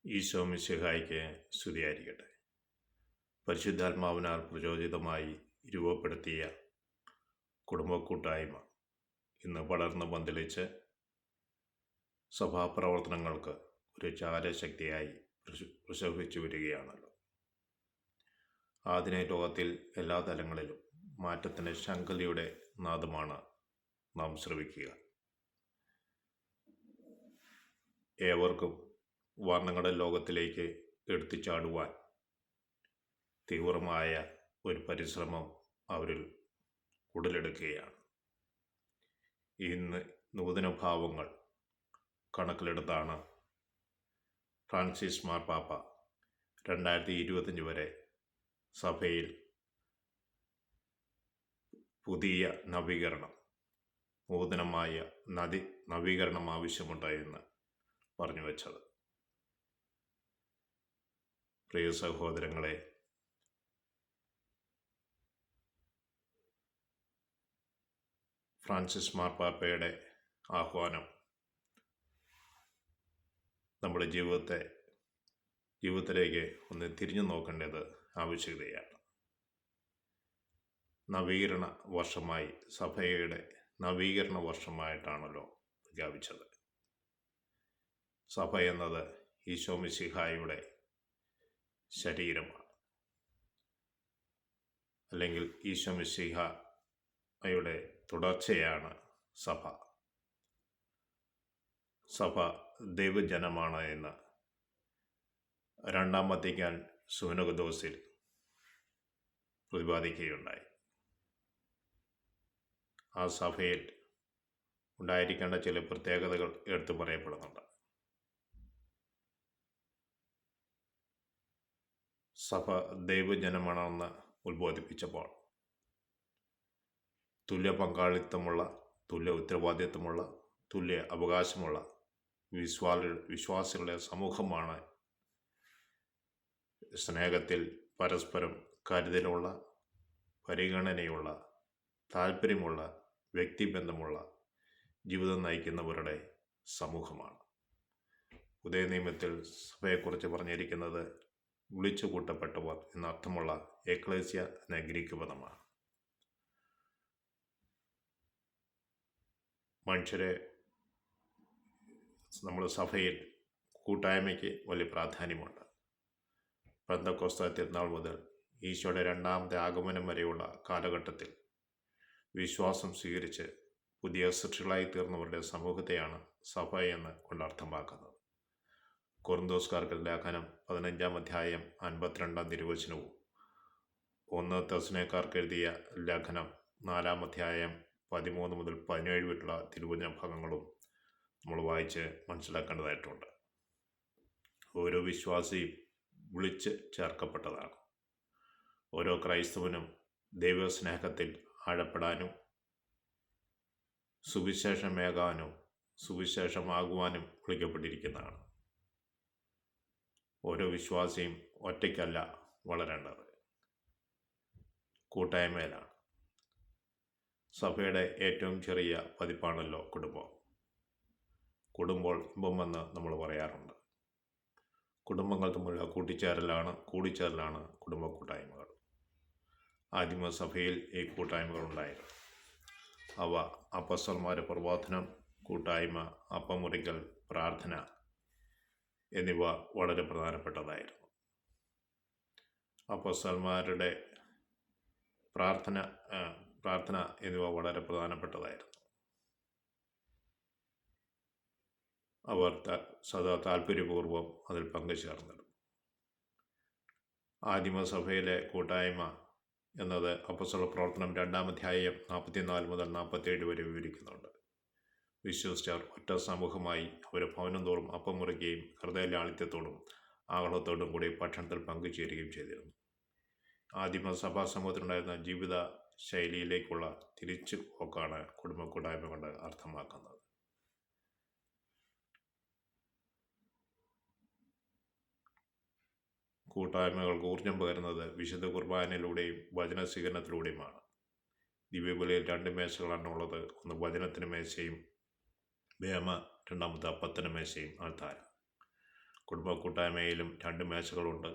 ഈശോ മിശിഹായ്ക്ക് സ്തുതിയായിരിക്കട്ടെ. പരിശുദ്ധാത്മാവിനാൽ പ്രചോദിതമായി രൂപപ്പെടുത്തിയ കുടുംബ കൂട്ടായ്മ ഇന്ന് വളർന്ന് പന്തലിച്ച് സഭാപ്രവർത്തനങ്ങൾക്ക് ഒരു ചാലശക്തിയായി പ്രശോഭിച്ചു വരികയാണല്ലോ. ആധുനിക ലോകത്തിൽ എല്ലാ തലങ്ങളിലും മാറ്റത്തിൻ്റെ ശങ്കലിയുടെ നാദമാണ് നാം ശ്രവിക്കുക. ഏവർക്കും വർണ്ണങ്ങളുടെ ലോകത്തിലേക്ക് എടുത്തുചാടുവാൻ തീവ്രമായ ഒരു പരിശ്രമം അവരിൽ ഉടലെടുക്കുകയാണ്. ഇന്ന് നൂതന ഭാവങ്ങൾ കണക്കിലെടുത്താണ് ഫ്രാൻസിസ് മാർപ്പാപ്പ 2025 വരെ സഭയിൽ പുതിയ നൂതനമായ നവീകരണം ആവശ്യമുണ്ട് എന്ന് പറഞ്ഞു വച്ചത്. പ്രിയ സഹോദരങ്ങളെ, ഫ്രാൻസിസ് മാർപ്പാപ്പയുടെ ആഹ്വാനം നമ്മുടെ ജീവിതത്തിലേക്ക് ഒന്ന് തിരിഞ്ഞു നോക്കേണ്ടത് ആവശ്യകതയാണ്. നവീകരണ വർഷമായി, സഭയുടെ നവീകരണ വർഷമായിട്ടാണല്ലോ പ്രഖ്യാപിച്ചത്. സഭ എന്നത് ഈശോ മിശിഹായുടെ ശരീരമാണ്, അല്ലെങ്കിൽ ഈശോ മിശിഹായുടെ തുടർച്ചയാണ് സഭ. സഭ ദൈവജനമാണ് എന്ന് രണ്ടാം വത്തിക്കാൻ സുനകദോസിൽ പ്രതിപാദിക്കുകയുണ്ടായി. ആ സഭയിൽ ഉണ്ടായിരിക്കേണ്ട ചില പ്രത്യേകതകൾ എടുത്തു പറയപ്പെടുന്നുണ്ട്. സഭ ദൈവജനമാണെന്ന് ഉത്ബോധിപ്പിച്ചപ്പോൾ തുല്യ പങ്കാളിത്തമുള്ള, തുല്യ ഉത്തരവാദിത്വമുള്ള, തുല്യ അവകാശമുള്ള വിശ്വാസികളുടെ സമൂഹമാണ്. സ്നേഹത്തിൽ പരസ്പരം കരുതലുള്ള, പരിഗണനയുള്ള, താല്പര്യമുള്ള, വ്യക്തിബന്ധമുള്ള ജീവിതം നയിക്കുന്നവരുടെ സമൂഹമാണ്. പുതിയ നിയമത്തിൽ സഭയെക്കുറിച്ച് പറഞ്ഞിരിക്കുന്നത് വിളിച്ചു കൂട്ടപ്പെട്ടവർ എന്നർത്ഥമുള്ള എക്ലേസ്യ എന്ന ഗ്രീക്ക് പദമാണ്. മനുഷ്യരെ നമ്മുടെ സഭയിൽ കൂട്ടായ്മയ്ക്ക് വലിയ പ്രാധാന്യമുണ്ട്. പെന്തക്കോസ്ത് തിരുനാൾ മുതൽ ഈശോയുടെ രണ്ടാമത്തെ ആഗമനം വരെയുള്ള കാലഘട്ടത്തിൽ വിശ്വാസം സ്വീകരിച്ച് പുതിയ സൃഷ്ടികളായി തീർന്നവരുടെ സമൂഹത്തെയാണ് സഭ എന്ന് കൊണ്ടർത്ഥമാക്കുന്നത്. കൊറിന്തോസ്കാർക്ക് ലേഖനം 15-ാം അധ്യായം 52-ാം തിരുവചനവും 1 തെസ്സലോനിക്കർക്ക് എഴുതിയ ലേഖനം 4-ാം അധ്യായം 13 മുതൽ 17 വരെയുള്ള തിരുവചന ഭാഗങ്ങളും നമ്മൾ വായിച്ച് മനസ്സിലാക്കേണ്ടതായിട്ടുണ്ട്. ഓരോ വിശ്വാസിയും വിളിച്ച് ചേർക്കപ്പെട്ടതാണ്. ഓരോ ക്രൈസ്തവനും ദൈവസ്നേഹത്തിൽ ആഴപ്പെടാനും സുവിശേഷമാകുവാനും വിളിക്കപ്പെട്ടിരിക്കുന്നതാണ്. ഓരോ വിശ്വാസിയും ഒറ്റയ്ക്കല്ല വളരേണ്ടത്, കൂട്ടായ്മയിലാണ്. സഭയുടെ ഏറ്റവും ചെറിയ പതിപ്പാണല്ലോ കുടുംബം. കുടുംബം ഇമ്പമെന്ന് നമ്മൾ പറയാറുണ്ട്. കുടുംബങ്ങൾ തമ്മിലുള്ള കൂടിച്ചേരലാണ് കുടുംബ കൂട്ടായ്മകൾ. ആദിമസഭയിൽ ഈ കൂട്ടായ്മകൾ ഉണ്ടായിരുന്നു. അവ അപ്പോസ്തലന്മാരുടെ പ്രബോധനം, കൂട്ടായ്മ, അപ്പമുറിക്കൽ, പ്രാർത്ഥന എന്നിവ വളരെ പ്രധാനപ്പെട്ടതായിരുന്നു. അപ്പോസ്തലന്മാരുടെ പ്രാർത്ഥന എന്നിവ വളരെ പ്രധാനപ്പെട്ടതായിരുന്നു. അവർ സദാ താല്പര്യപൂർവ്വം അതിൽ പങ്കുചേർന്നിരുന്നു. ആദിമസഭയിലെ കൂട്ടായ്മ എന്നത് അപ്പോസ്തല പ്രവർത്തനം 2-ാം അധ്യായം 44 മുതൽ 47 വരെ വിവരിക്കുന്നുണ്ട്. വിശ്വസിച്ചവർ ഒറ്റ സമൂഹമായി അവരെ ഭവനം തോറും അപ്പം മുറിക്കുകയും ഹൃദയ ലാളിത്യത്തോടും ആഹ്ലാദത്തോടും കൂടി ഭക്ഷണത്തിൽ പങ്കുചേരുകയും ചെയ്തിരുന്നു. ആദിമസഭാ സമൂഹത്തിലുണ്ടായിരുന്ന ജീവിത ശൈലിയിലേക്കുള്ള തിരിച്ചു പോക്കാണ് കുടുംബ കൂട്ടായ്മ കൊണ്ട് അർത്ഥമാക്കുന്നത്. കൂട്ടായ്മകൾക്ക് ഊർജം പകരുന്നത് വിശുദ്ധ കുർബാനയിലൂടെയും വചന സ്വീകരണത്തിലൂടെയുമാണ്. ദിവ്യബലിയിൽ 2 മേശകളാണ് ഉള്ളത്. ഒന്ന് വചനത്തിന് മേശയും രണ്ടാമത്തെ അപ്പത്തിന് മേശയും ആൾത്താര. കുടുംബ കൂട്ടായ്മയിലും 2 മേശകളുണ്ട്.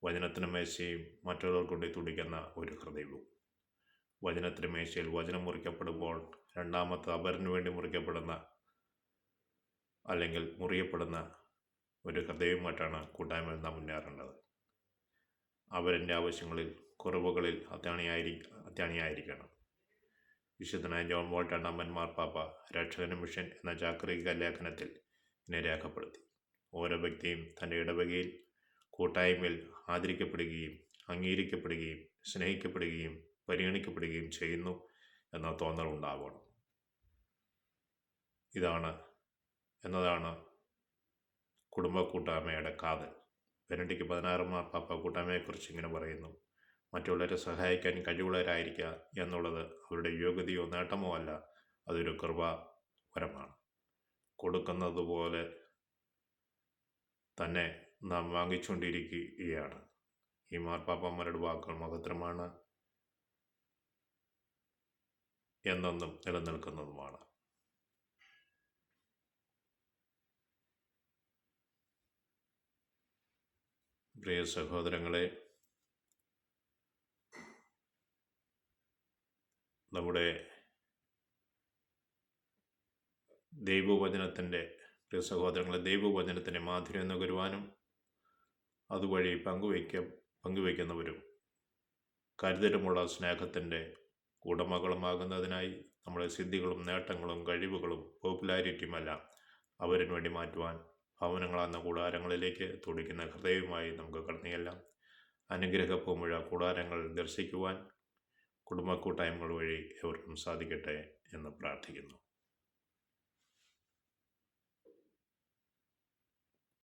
വചനത്തിന് മേശയും മറ്റുള്ളവർക്ക് വേണ്ടി തുടിക്കുന്ന ഒരു ഹൃദയവും. വചനത്തിന് മേശയിൽ വചനം മുറിക്കപ്പെടുമ്പോൾ രണ്ടാമത്തെ അപരന് വേണ്ടി മുറിക്കപ്പെടുന്ന അല്ലെങ്കിൽ മുറിയപ്പെടുന്ന ഒരു ഹൃദയവുമായിട്ടാണ് കൂട്ടായ്മയിൽ നാം മുന്നേറേണ്ടത്. അവരൻ്റെ ആവശ്യങ്ങളിൽ, കുറവുകളിൽ അത്യാണിയായിരിക്കണം. വിശുദ്ധനായ ജോൺ പോൾ രണ്ടാമൻ മാർപ്പാപ്പ രക്ഷകന മിഷൻ എന്ന ചാക്രിക ലേഖനത്തിൽ ഇതിനെ രേഖപ്പെടുത്തി. ഓരോ വ്യക്തിയും തൻ്റെ ഇടവകയിൽ, കൂട്ടായ്മയിൽ ആദരിക്കപ്പെടുകയും അംഗീകരിക്കപ്പെടുകയും സ്നേഹിക്കപ്പെടുകയും പരിഗണിക്കപ്പെടുകയും ചെയ്യുന്നു എന്ന തോന്നലുണ്ടാവണം. എന്നതാണ് കുടുംബ കൂട്ടായ്മയുടെ കാതൽ. ബെനഡിക്ട് 16 മാർപ്പാപ്പ കൂട്ടായ്മയെക്കുറിച്ച് ഇങ്ങനെ പറയുന്നു: മറ്റുള്ളവരെ സഹായിക്കാൻ കഴിവുള്ളവരായിരിക്കുക എന്നുള്ളത് അവരുടെ യോഗ്യതയോ നേട്ടമോ അല്ല, അതൊരു കൃപാവരമാണ്. കൊടുക്കുന്നത് പോലെ തന്നെ നാം വാങ്ങിച്ചുകൊണ്ടിരിക്കുകയാണ്. ഈ മാർപ്പാപ്പന്മാരുടെ വാക്കുകൾ മഹത്തരമാണ്, എന്നെന്നും നിലനിൽക്കുന്നതുമാണ്. പ്രിയ സഹോദരങ്ങളെ, നമ്മുടെ ദൈവവചനത്തിൻ്റെ മാധുര്യം നുകരുവാനും അതുവഴി പങ്കുവയ്ക്കുന്നവരും കരുതലുമുള്ള സ്നേഹത്തിൻ്റെ ഉടമകളുമാകുന്നതിനായി നമ്മുടെ സിദ്ധികളും നേട്ടങ്ങളും കഴിവുകളും പോപ്പുലാരിറ്റിയുമെല്ലാം അവരിന് വേണ്ടി മാറ്റുവാൻ ഭവനങ്ങളെന്ന കൂടാരങ്ങളിലേക്ക് തുടിക്കുന്ന ഹൃദയവുമായി നമുക്ക് കടന്നുചെല്ലാം. അനുഗ്രഹപ്പൂമുഴ കൂടാരങ്ങൾ ദർശിക്കുവാൻ കുടുംബ കൂട്ടായ്മകൾ വഴി എവർക്കും സാധിക്കട്ടെ എന്ന് പ്രാർത്ഥിക്കുന്നു.